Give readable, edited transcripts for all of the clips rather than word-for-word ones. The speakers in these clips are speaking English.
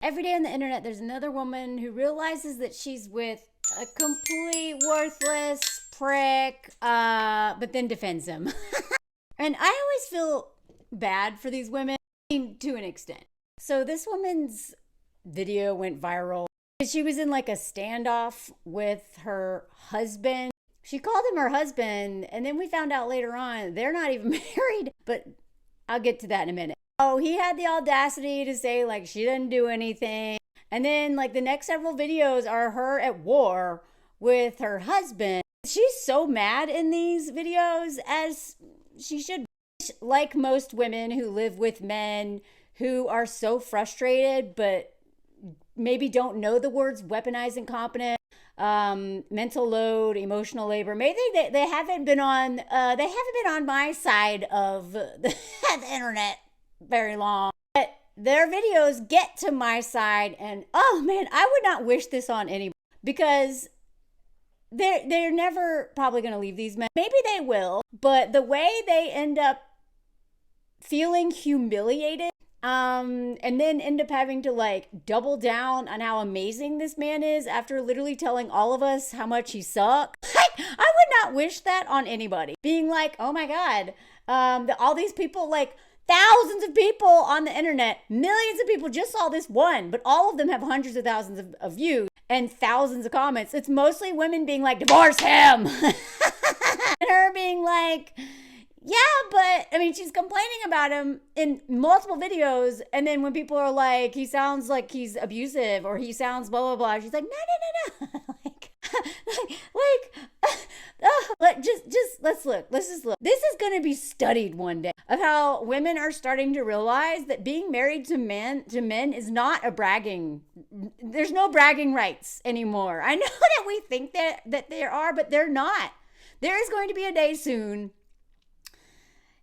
Every day on the internet, there's another woman who realizes that she's with a complete worthless prick, but then defends him. And I always feel bad for these women to an extent. So this woman's video went viral. She was in like a standoff with her husband. She called him her husband, and then we found out later on they're not even married, but I'll get to that in a minute. Oh, he had the audacity to say like she didn't do anything. And then like the next several videos are her at war with her husband. She's so mad in these videos, as she should be. Like most women who live with men who are so frustrated but maybe don't know the words weaponized, incompetent, mental load, emotional labor. Maybe they haven't been on my side of the internet very long. But their videos get to my side, and oh man, I would not wish this on anybody, because they're never probably going to leave these men. Maybe they will, but the way they end up feeling humiliated, and then end up having to like double down on how amazing this man is after literally telling all of us how much he sucks. I would not wish that on anybody. Being like, oh my God, all these people, like thousands of people on the internet, millions of people just saw this one, but all of them have hundreds of thousands of views and thousands of comments. It's mostly women being like, divorce him. And her being like, yeah, but I mean, she's complaining about him in multiple videos. And then when people are like, he sounds like he's abusive, or he sounds blah, blah, blah, she's like, no. Let's look. Let's just look. This is going to be studied one day, of how women are starting to realize that being married to men is not a bragging. There's no bragging rights anymore. I know that we think that there are, but they're not. There is going to be a day soon,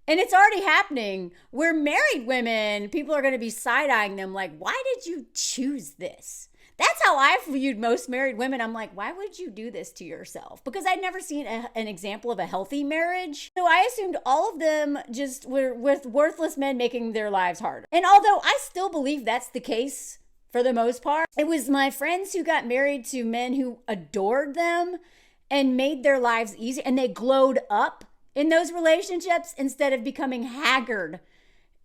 and it's already happening, where married women, people are going to be side-eyeing them like, why did you choose this? That's how I viewed most married women. I'm like, why would you do this to yourself? Because I'd never seen an example of a healthy marriage. So I assumed all of them just were with worthless men making their lives harder. And although I still believe that's the case for the most part, it was my friends who got married to men who adored them and made their lives easier, and they glowed up in those relationships instead of becoming haggard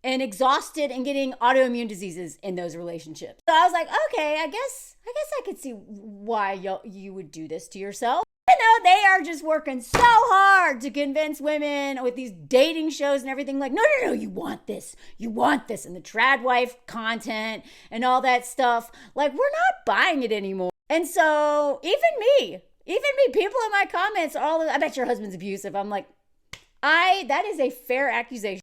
and exhausted and getting autoimmune diseases in those relationships. So I was like, okay, I guess I could see why you would do this to yourself. You know, they are just working so hard to convince women with these dating shows and everything, like, no, you want this, and the trad wife content and all that stuff. Like, we're not buying it anymore. And so even me, people in my comments are all, I bet your husband's abusive. I'm like, that is a fair accusation.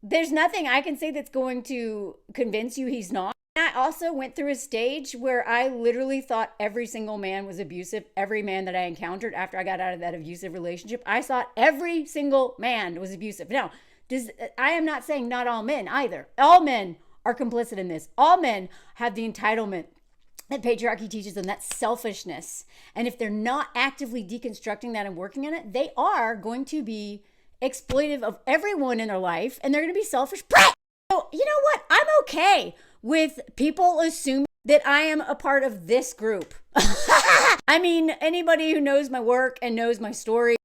There's nothing I can say that's going to convince you he's not. I also went through a stage where I literally thought every single man was abusive. Every man that I encountered after I got out of that abusive relationship, I thought every single man was abusive. Now, I am not saying not all men either. All men are complicit in this. All men have the entitlement that patriarchy teaches them, that selfishness. And if they're not actively deconstructing that and working on it, they are going to be exploitive of everyone in their life, and they're going to be selfish. So you know what? I'm okay with people assuming that I am a part of this group. I mean, anybody who knows my work and knows my story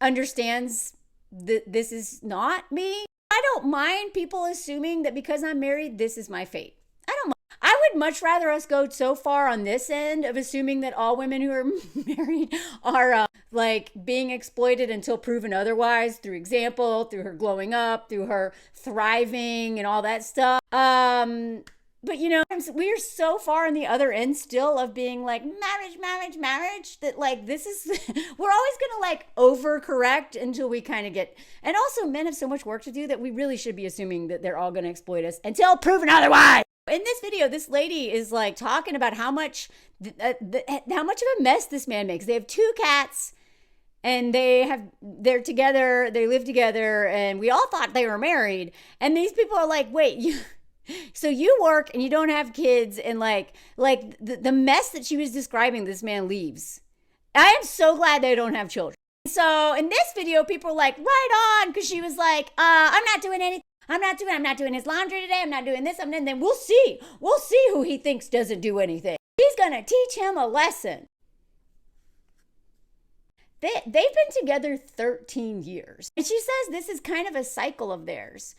understands that this is not me. I don't mind people assuming that because I'm married, this is my fate. I don't mind. I would much rather us go so far on this end of assuming that all women who are married are like being exploited until proven otherwise, through example, through her glowing up, through her thriving and all that stuff. But you know, we are so far on the other end still of being like marriage, that like this is, we're always gonna like overcorrect until we kind of get, and also men have so much work to do that we really should be assuming that they're all gonna exploit us until proven otherwise. In this video, this lady is like talking about how much of a mess this man makes. They have 2 cats, and they're together, they live together, and we all thought they were married. And these people are like, wait, so you work and you don't have kids, and like the mess that she was describing this man leaves. I am so glad they don't have children. So in this video, people are like, right on, because she was like, I'm not doing anything. I'm not doing his laundry today. I'm not doing this. And then we'll see who he thinks doesn't do anything. He's going to teach him a lesson. They've been together 13 years. And she says this is kind of a cycle of theirs.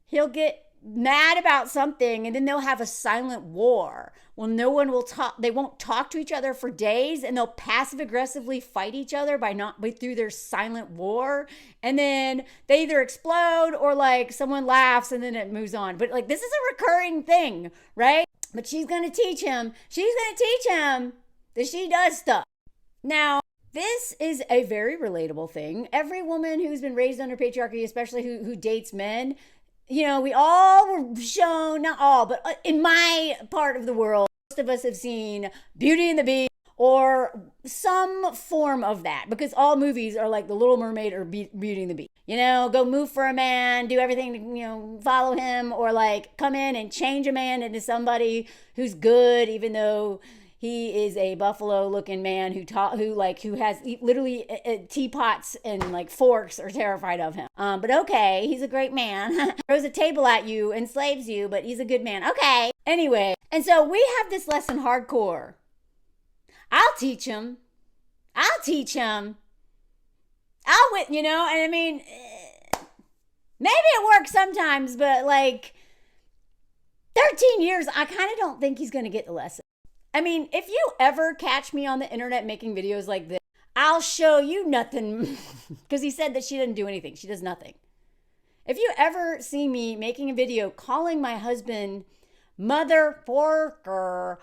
He'll get mad about something and then they'll have a silent war. Well, no one will talk. They won't talk to each other for days and they'll passive aggressively fight each other through their silent war. And then they either explode or like someone laughs and then it moves on. But like this is a recurring thing, right? But she's going to teach him that she does stuff. Now, this is a very relatable thing. Every woman who's been raised under patriarchy, especially who dates men, you know, we all were shown, not all, but in my part of the world, most of us have seen Beauty and the Beast or some form of that, because all movies are like The Little Mermaid or Beauty and the Beast. You know, go move for a man, do everything to, you know, follow him, or like come in and change a man into somebody who's good, even though he is a buffalo looking man who has literally teapots and like forks are terrified of him. But okay, he's a great man. Throws a table at you, enslaves you, but he's a good man. Okay. Anyway, and so we have this lesson hardcore. I'll teach him. You know, and I mean, maybe it works sometimes, but like 13 years, I kind of don't think he's going to get the lesson. I mean, if you ever catch me on the internet making videos like this, I'll show you nothing. Because he said that she doesn't do anything. She does nothing. If you ever see me making a video calling my husband mother forker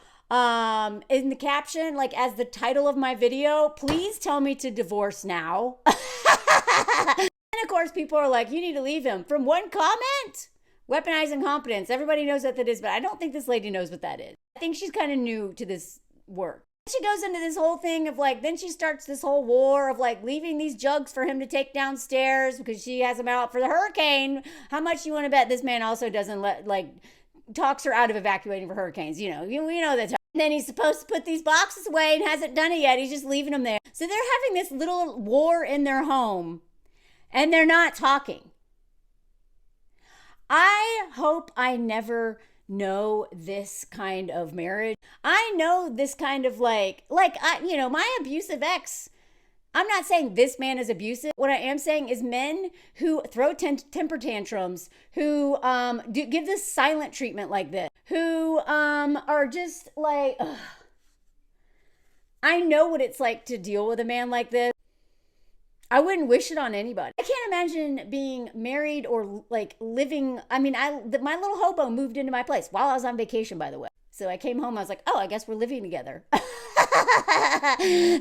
in the caption, like as the title of my video, please tell me to divorce now. And of course, people are like, you need to leave him. From one comment, weaponized incompetence. Everybody knows what that is, but I don't think this lady knows what that is. I think she's kind of new to this work. She goes into this whole thing of like, then she starts this whole war of like leaving these jugs for him to take downstairs because she has them out for the hurricane. How much you want to bet this man also doesn't talks her out of evacuating for hurricanes? You know that. And then he's supposed to put these boxes away and hasn't done it yet. He's just leaving them there. So they're having this little war in their home and they're not talking. I hope I never know this kind of marriage. I know this kind of my abusive ex. I'm not saying this man is abusive. What I am saying is men who throw temper tantrums, who give this silent treatment like this, who are just like, ugh. I know what it's like to deal with a man like this. I wouldn't wish it on anybody. I can't imagine being married or like living. I mean, my little hobo moved into my place while I was on vacation, by the way. So I came home, I was like, oh, I guess we're living together.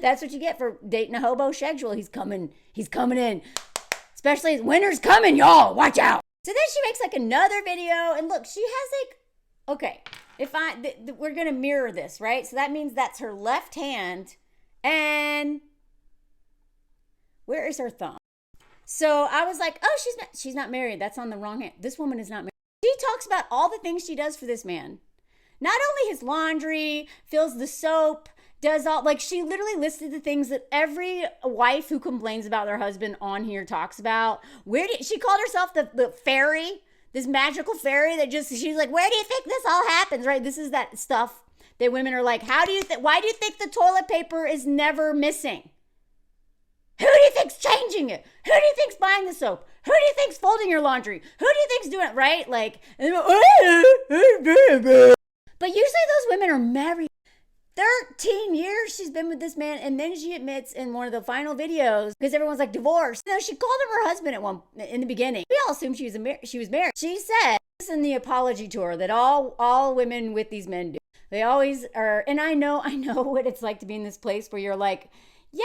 That's what you get for dating a hobo schedule. He's coming in. Especially winter's coming, y'all. Watch out. So then she makes like another video. And look, she has like, okay, we're going to mirror this, right? So that means that's her left hand. And where is her thumb? So I was like, oh, she's not married. That's on the wrong hand. This woman is not married. She talks about all the things she does for this man. Not only his laundry, fills the soap, does all, like she literally listed the things that every wife who complains about their husband on here talks about. She called herself the fairy, this magical fairy that she's like, where do you think this all happens, right? This is that stuff that women are like, why do you think the toilet paper is never missing? Who do you think's changing it? Who do you think's buying the soap? Who do you think's folding your laundry? Who do you think's doing it, right? Like, but usually those women are married. 13 years she's been with this man, and then she admits in one of the final videos, because everyone's like, divorce. No, she called him her husband in the beginning. We all assumed she was married. She said this in the apology tour that all women with these men do. They always are, and I know what it's like to be in this place where you're like, yeah.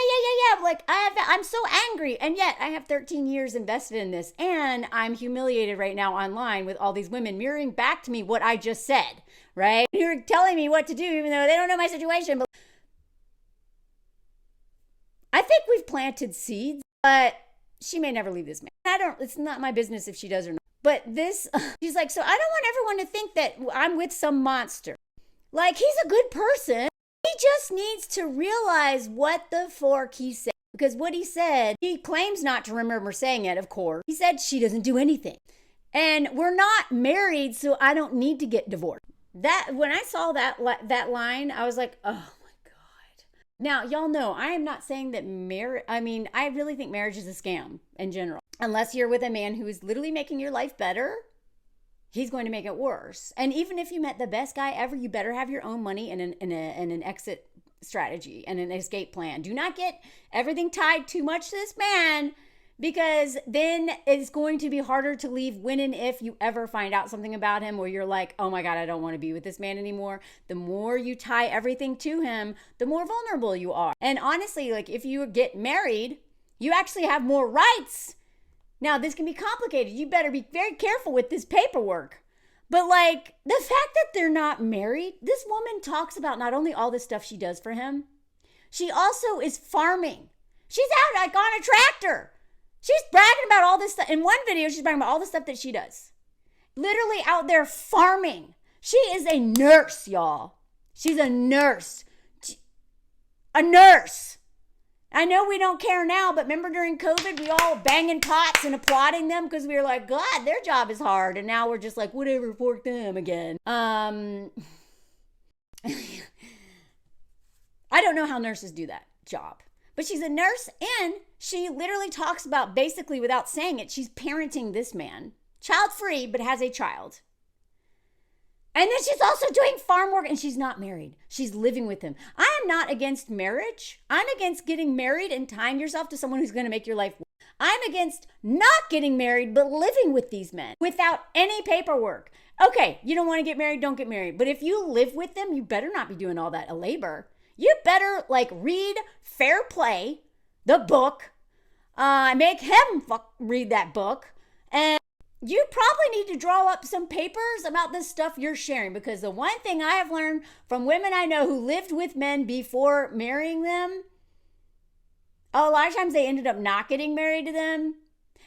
Like I'm so angry, and yet I have 13 years invested in this, and I'm humiliated right now online with all these women mirroring back to me what I just said, right? You're telling me what to do, even though they don't know my situation. But I think we've planted seeds, but she may never leave this man. It's not my business if she does or not. But she's like, so I don't want everyone to think that I'm with some monster. Like, he's a good person. He just needs to realize what the fork he said. Because what he said, he claims not to remember saying it, of course. He said she doesn't do anything. And we're not married, so I don't need to get divorced. That when I saw that line, I was like, oh my God. Now, y'all know I am not saying that marriage, I mean, I really think marriage is a scam in general. Unless you're with a man who is literally making your life better, he's going to make it worse. And even if you met the best guy ever, you better have your own money and an exit strategy and an escape plan. Do not get everything tied too much to this man, because then it's going to be harder to leave when and if you ever find out something about him where you're like, oh my God, I don't want to be with this man anymore. The more you tie everything to him, the more vulnerable you are. And honestly, like if you get married, you actually have more rights. Now, this can be complicated. You better be very careful with this paperwork. But like the fact that they're not married, this woman talks about not only all the stuff she does for him, she also is farming. She's out like on a tractor. She's bragging about all this stuff. In one video, she's bragging about all the stuff that she does. Literally out there farming. She is a nurse, y'all. She's a nurse. A nurse. I know we don't care now, but remember during COVID, we all banging pots and applauding them because we were like, God, their job is hard. And now we're just like, whatever, fork them again. I don't know how nurses do that job. But she's a nurse, and she literally talks about, basically without saying it, she's parenting this man. Child-free, but has a child. And then she's also doing farm work, and she's not married. She's living with him. I am not against marriage. I'm against getting married and tying yourself to someone who's going to make your life work. I'm against not getting married, but living with these men without any paperwork. Okay, you don't want to get married, don't get married. But if you live with them, you better not be doing all that labor. You better like read Fair Play, the book, make him read that book. And you probably need to draw up some papers about this stuff you're sharing, because the one thing I have learned from women I know who lived with men before marrying them, a lot of times they ended up not getting married to them,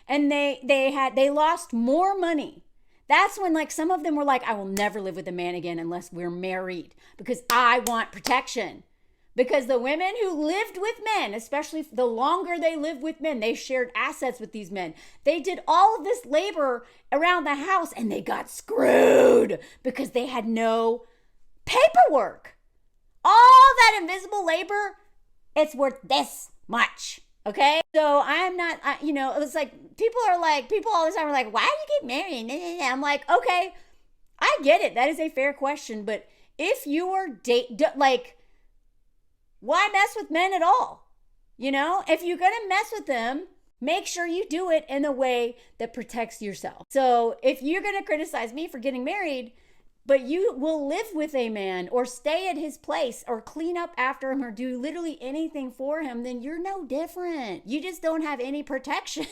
and they lost more money. That's when like some of them were like, I will never live with a man again unless we're married because I want protection. Because the women who lived with men, especially the longer they lived with men, they shared assets with these men. They did all of this labor around the house and they got screwed because they had no paperwork. All that invisible labor, it's worth this much. Okay? So I'm not, it's like people all the time are like, why do you get married? I'm like, okay, I get it. That is a fair question. But if you are why mess with men at all? If you're going to mess with them, make sure you do it in a way that protects yourself. So if you're going to criticize me for getting married, but you will live with a man or stay at his place or clean up after him or do literally anything for him, then you're no different. You just don't have any protection.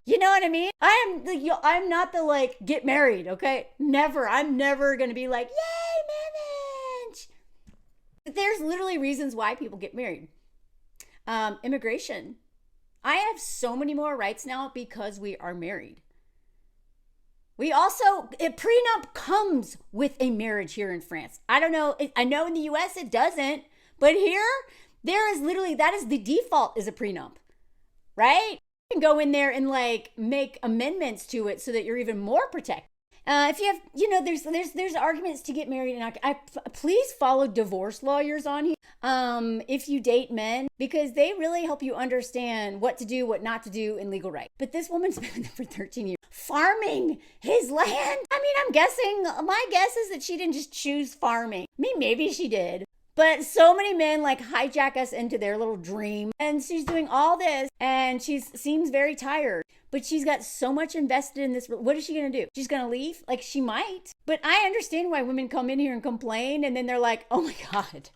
You know what I mean? I'm not the get married, okay? Never. I'm never going to be like, yay, marriage. There's literally reasons why people get married. Immigration. I have so many more rights now because we are married. We also, a prenup comes with a marriage here in France. I don't know. I know in the US it doesn't, but here, that is the default is a prenup, right? You can go in there and make amendments to it so that you're even more protected. If you have, there's arguments to get married, and I please follow divorce lawyers on here. If you date men, because they really help you understand what to do, what not to do in legal right. But this woman's been there for 13 years, farming his land. I mean, my guess is that she didn't just choose farming. I mean, maybe she did. But so many men hijack us into their little dream. And she's doing all this and she seems very tired. But she's got so much invested in this. What is she going to do? She's going to leave? She might. But I understand why women come in here and complain and then they're like, oh my God.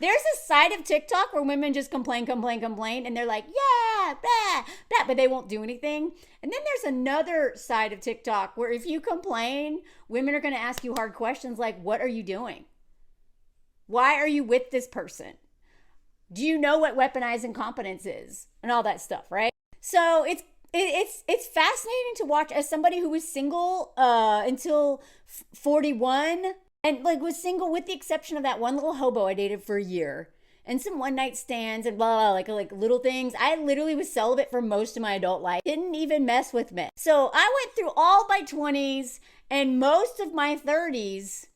There's a side of TikTok where women just complain, and they're like, yeah, blah, blah, but they won't do anything. And then there's another side of TikTok where if you complain, women are going to ask you hard questions like, what are you doing? Why are you with this person? Do you know what weaponized incompetence is? And all that stuff, right? So it's fascinating to watch as somebody who was single until 41 and was single with the exception of that one little hobo I dated for a year. and some one night stands and blah, blah, like little things. I literally was celibate for most of my adult life. Didn't even mess with men. So I went through all my 20s and most of my 30s,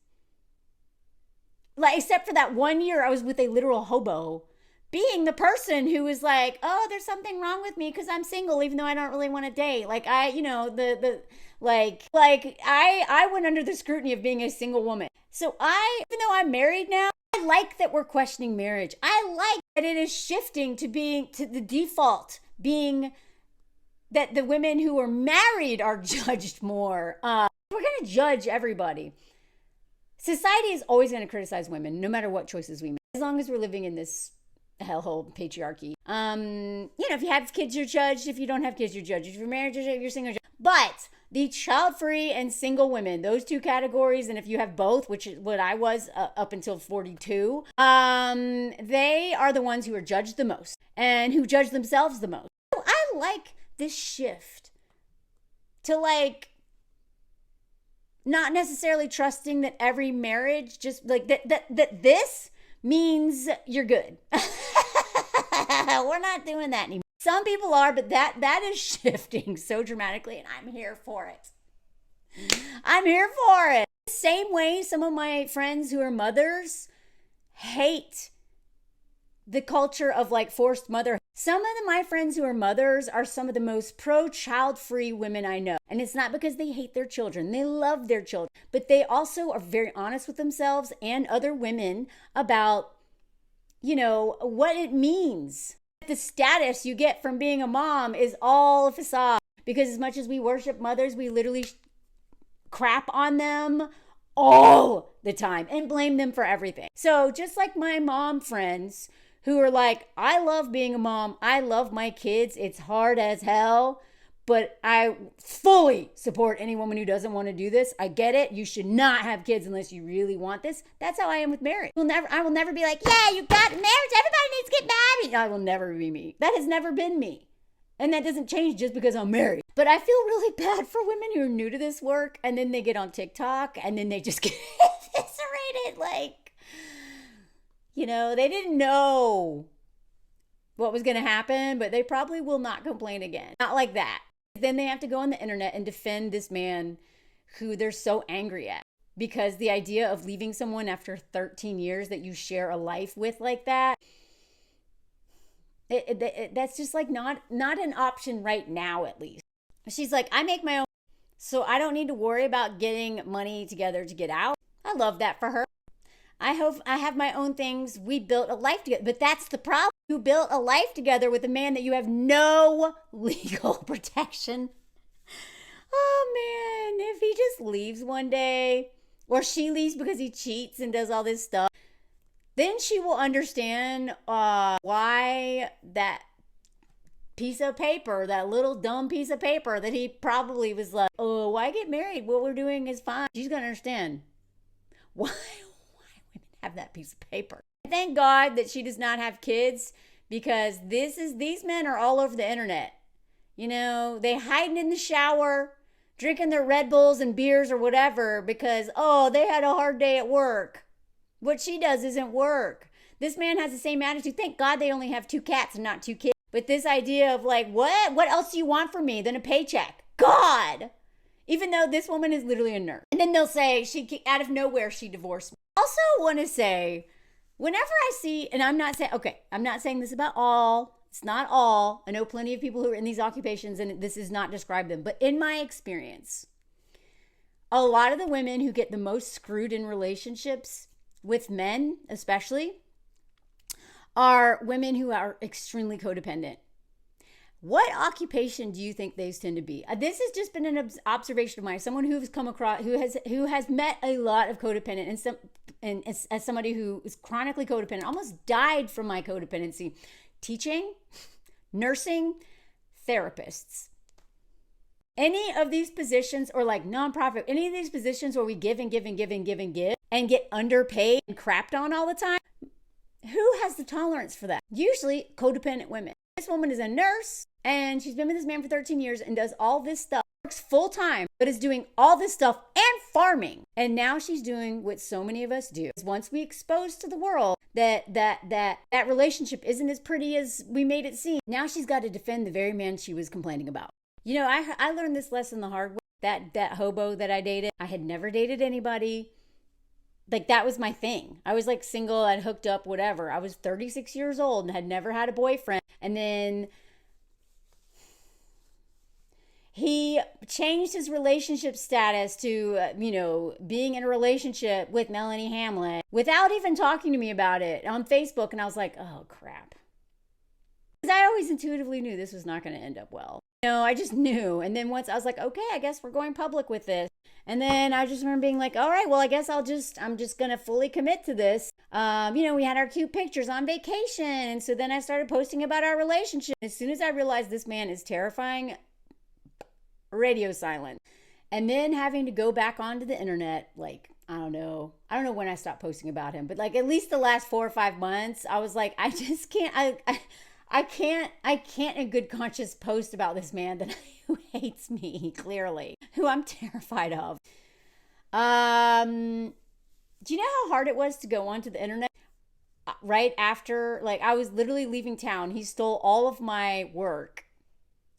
like except for that 1 year I was with a literal hobo, being the person who was like, oh, there's something wrong with me because I'm single, even though I don't really want to date. Like I, you know, I went under the scrutiny of being a single woman. So even though I'm married now, I like that we're questioning marriage. I like that it is shifting to the default being that the women who are married are judged more. We're going to judge everybody. Society is always going to criticize women, no matter what choices we make, as long as we're living in this hellhole patriarchy. If you have kids, you're judged. If you don't have kids, you're judged. If you're married, you're judged. If you're single, you're judged. But the child-free and single women, those two categories, and if you have both, which is what I was up until 42, they are the ones who are judged the most and who judge themselves the most. So I like this shift to like not necessarily trusting that every marriage just like that this means you're good. We're not doing that anymore. Some people are, but that is shifting so dramatically, and I'm here for it. I'm here for it. Same way some of my friends who are mothers hate the culture of like forced motherhood. Some of my friends who are mothers are some of the most pro-child-free women I know. And it's not because they hate their children. They love their children. But they also are very honest with themselves and other women about, what it means. The status you get from being a mom is all a facade. Because as much as we worship mothers, we literally crap on them all the time and blame them for everything. So just like my mom friends who are like, I love being a mom. I love my kids. It's hard as hell, but I fully support any woman who doesn't want to do this. I get it. You should not have kids unless you really want this. That's how I am with marriage. I will never be like, yeah, you got marriage. Everybody needs to get married. I will never be me. That has never been me. And that doesn't change just because I'm married. But I feel really bad for women who are new to this work and then they get on TikTok and then they just get eviscerated. Like, they didn't know what was going to happen, but they probably will not complain again. Not like that. Then they have to go on the internet and defend this man who they're so angry at. Because the idea of leaving someone after 13 years that you share a life with like that, that's just like not an option right now, at least. She's like, I make my own, so I don't need to worry about getting money together to get out. I love that for her. I hope I have my own things. We built a life together, but that's the problem. You built a life together with a man that you have no legal protection. Oh man, if he just leaves one day, or she leaves because he cheats and does all this stuff, then she will understand why that piece of paper, that little dumb piece of paper that he probably was like, oh, why get married? What we're doing is fine. She's going to understand why women have that piece of paper. Thank God that she does not have kids, because these men are all over the internet. They hiding in the shower, drinking their Red Bulls and beers or whatever because, they had a hard day at work. What she does isn't work. This man has the same attitude. Thank God they only have 2 cats and not 2 kids. But this idea of like, what else do you want from me than a paycheck? God! Even though this woman is literally a nurse. And then they'll say, out of nowhere, she divorced me. Also want to say, whenever I see, and I'm not saying this about all, it's not all. I know plenty of people who are in these occupations and this does not describe them. But in my experience, a lot of the women who get the most screwed in relationships with men, especially, are women who are extremely codependent. What occupation do you think these tend to be? This has just been an observation of mine. Someone who's come across, who has met a lot of codependent, and as somebody who is chronically codependent, almost died from my codependency. Teaching, nursing, therapists. Any of these positions, or like nonprofit, any of these positions where we give and give and give and give and give and get underpaid and crapped on all the time, who has the tolerance for that? Usually codependent women. This woman is a nurse and she's been with this man for 13 years and does all this stuff, works full time, but is doing all this stuff and farming. And now she's doing what so many of us do. Once we expose to the world that relationship isn't as pretty as we made it seem. Now she's got to defend the very man she was complaining about. You know, I learned this lesson the hard way. That hobo that I dated, I had never dated anybody. Like, that was my thing. I was like single, I'd hooked up, whatever. I was 36 years old and had never had a boyfriend. And then he changed his relationship status to, being in a relationship with Melanie Hamlet without even talking to me about it on Facebook. And I was like, oh, crap. Because I always intuitively knew this was not going to end up well. I just knew. And then once I was like, okay, I guess we're going public with this. And then I just remember being like, all right, well, I guess I'm just going to fully commit to this. We had our cute pictures on vacation. And so then I started posting about our relationship. As soon as I realized this man is terrifying, radio silent. And then having to go back onto the internet, like, I don't know when I stopped posting about him, but like at least the last 4 or 5 months, I was like, I just can't, I can't in good conscience post about this man who hates me, clearly, who I'm terrified of. Do you know how hard it was to go onto the internet right after, like, I was literally leaving town. He stole all of my work.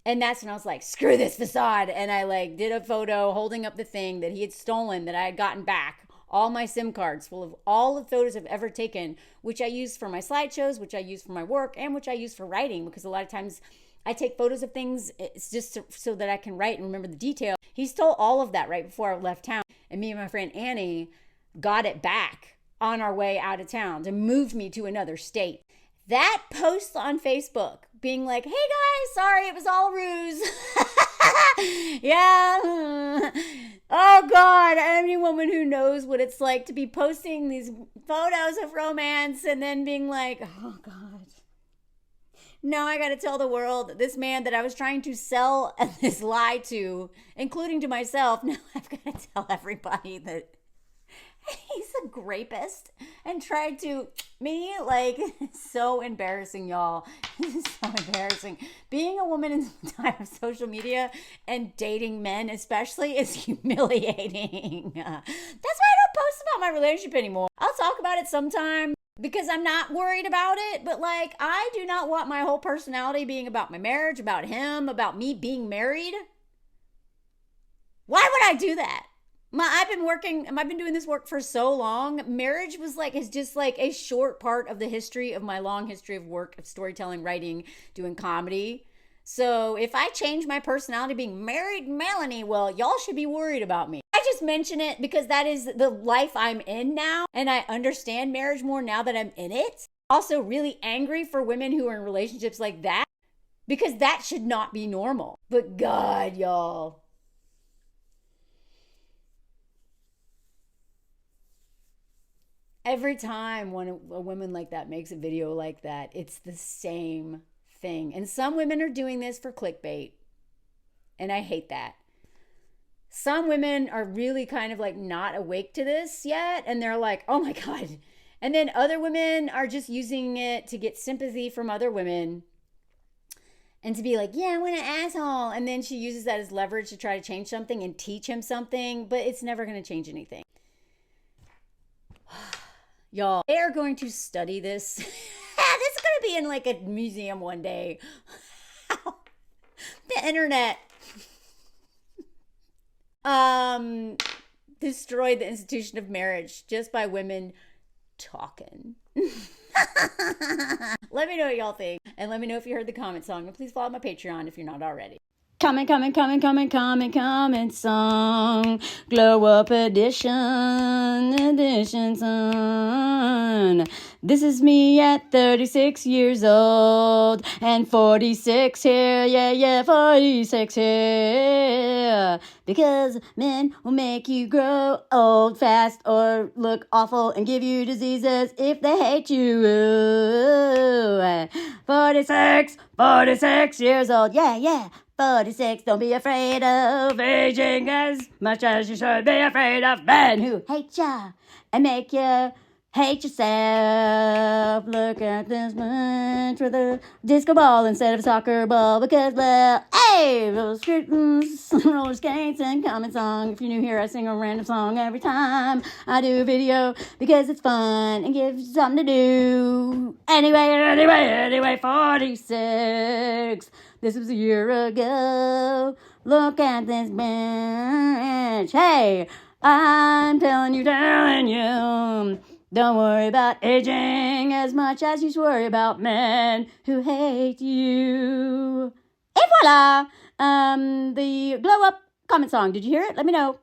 And that's when I was like, screw this facade. And I like did a photo holding up the thing that he had stolen that I had gotten back. All my SIM cards full of all the photos I've ever taken, which I use for my slideshows, which I use for my work, and which I use for writing, because a lot of times I take photos of things it's just so that I can write and remember the detail. He stole all of that right before I left town. And me and my friend Annie got it back on our way out of town and moved me to another state. That post on Facebook being like, hey guys, sorry, it was all a ruse. Yeah. Oh God, any woman who knows what it's like to be posting these photos of romance and then being like, oh God, now I got to tell the world that this man that I was trying to sell this lie to, including to myself, now I've got to tell everybody that he's a rapist and tried to me. Like, it's so embarrassing, y'all. This is so embarrassing. Being a woman in the time of social media and dating men especially is humiliating. That's why I don't post about my relationship anymore. I'll talk about it sometime because I'm not worried about it, but like, I do not want my whole personality being about my marriage, about him, about me being married. Why would I do that? I've been doing this work for so long. Marriage is just like a short part of the history of my long history of work, of storytelling, writing, doing comedy. So if I change my personality being married Melanie, well, y'all should be worried about me. I just mention it because that is the life I'm in now. And I understand marriage more now that I'm in it. Also really angry for women who are in relationships like that, because that should not be normal. But God, y'all. Every time when a woman like that makes a video like that, it's the same thing. And some women are doing this for clickbait. And I hate that. Some women are really kind of like not awake to this yet. And they're like, oh my God. And then other women are just using it to get sympathy from other women. And to be like, yeah, I'm an asshole. And then she uses that as leverage to try to change something and teach him something. But it's never going to change anything. Y'all, they are going to study this. This is going to be in like a museum one day. The internet destroyed the institution of marriage just by women talking. Let me know what y'all think. And let me know if you heard the comment song. And please follow my Patreon if you're not already. Comment song. Glow up edition song. This is me at 36 years old and 46 here, yeah, 46 here. Because men will make you grow old fast or look awful and give you diseases if they hate you. 46 years old, yeah. 46, don't be afraid of aging as much as you should be afraid of men who hate ya and make you Hate yourself. Look at this bench with a disco ball instead of a soccer ball. Because, well, hey, roller skates, roller skates, and comment song. If you're new here, I sing a random song every time I do a video because it's fun and gives you something to do. Anyway, 46. This was a year ago. Look at this bench. Hey, I'm telling you. Don't worry about aging as much as you worry about men who hate you. Et voila! The glow up comment song. Did you hear it? Let me know.